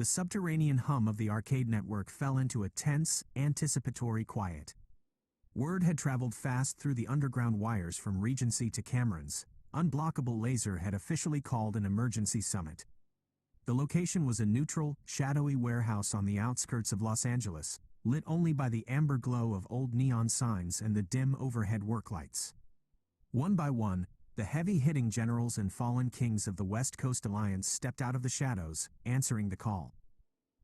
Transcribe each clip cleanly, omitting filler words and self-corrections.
The subterranean hum of the arcade network fell into a tense, anticipatory quiet. Word had traveled fast through the underground wires from Regency to Cameron's. Unblockable Laser had officially called an emergency summit. The location was a neutral, shadowy warehouse on the outskirts of Los Angeles, lit only by the amber glow of old neon signs and the dim overhead work lights. One by one, the heavy-hitting generals and fallen kings of the West Coast Alliance stepped out of the shadows, answering the call.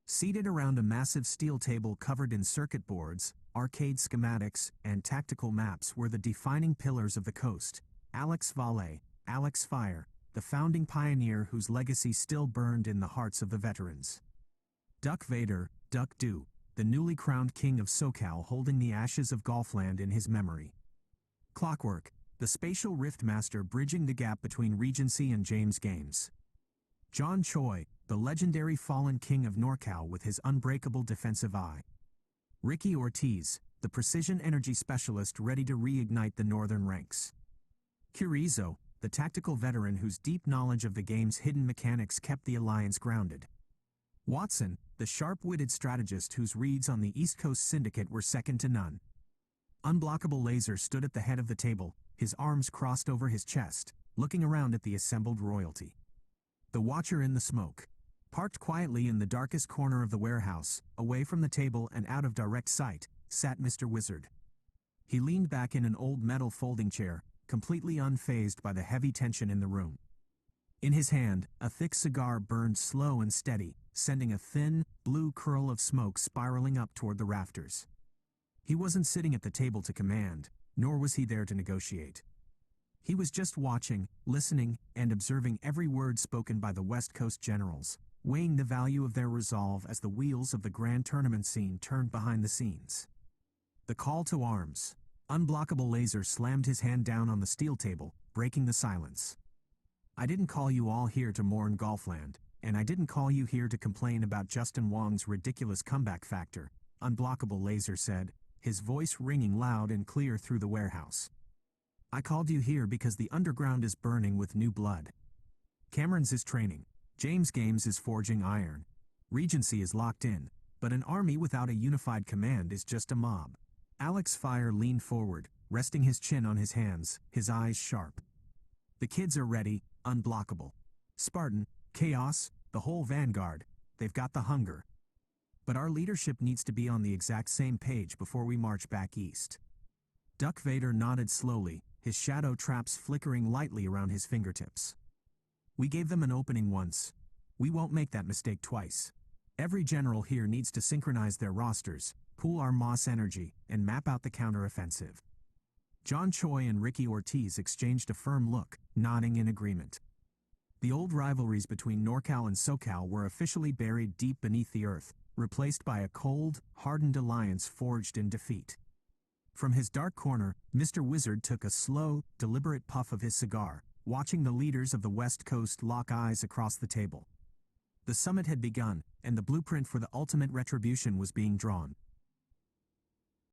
Seated around a massive steel table covered in circuit boards, arcade schematics, and tactical maps were the defining pillars of the coast. Alex Valle, Alex Fire, the founding pioneer whose legacy still burned in the hearts of the veterans. Duck Vader, Duck Du, the newly crowned king of SoCal holding the ashes of Golfland in his memory. Clockwork, the spatial rift master bridging the gap between Regency and James Games. John Choi, the legendary fallen king of NorCal with his unbreakable defensive eye. Ricky Ortiz, the precision energy specialist ready to reignite the northern ranks. Curizo, the tactical veteran whose deep knowledge of the game's hidden mechanics kept the Alliance grounded. Watson, the sharp-witted strategist whose reads on the East Coast Syndicate were second to none. Unblockable Laser stood at the head of the table, his arms crossed over his chest, looking around at the assembled royalty. The Watcher in the smoke. Parked quietly in the darkest corner of the warehouse, away from the table and out of direct sight, sat Mr. Wizard. He leaned back in an old metal folding chair, completely unfazed by the heavy tension in the room. In his hand, a thick cigar burned slow and steady, sending a thin, blue curl of smoke spiraling up toward the rafters. He wasn't sitting at the table to command, nor was he there to negotiate. He was just watching, listening, and observing every word spoken by the West Coast generals, weighing the value of their resolve as the wheels of the grand tournament scene turned behind the scenes. The call to arms. Unblockable Laser slammed his hand down on the steel table, breaking the silence. I didn't call you all here to mourn Golfland, and I didn't call you here to complain about Justin Wong's ridiculous comeback factor, Unblockable Laser said, his voice ringing loud and clear through the warehouse. I called you here because the underground is burning with new blood. Cameron's is training. James Games is forging iron. Regency is locked in, but an army without a unified command is just a mob. Alex Fire leaned forward, resting his chin on his hands, his eyes sharp. The kids are ready, unblockable. Spartan, Chaos, the whole vanguard, they've got the hunger. But our leadership needs to be on the exact same page before we march back east. Duck Vader nodded slowly, his shadow traps flickering lightly around his fingertips. We gave them an opening once. We won't make that mistake twice. Every general here needs to synchronize their rosters, pool our Moss energy, and map out the counteroffensive. John Choi and Ricky Ortiz exchanged a firm look, nodding in agreement. The old rivalries between NorCal and SoCal were officially buried deep beneath the earth, replaced by a cold, hardened alliance forged in defeat. From his dark corner, Mr. Wizard took a slow, deliberate puff of his cigar, watching the leaders of the West Coast lock eyes across the table. The summit had begun, and the blueprint for the ultimate retribution was being drawn,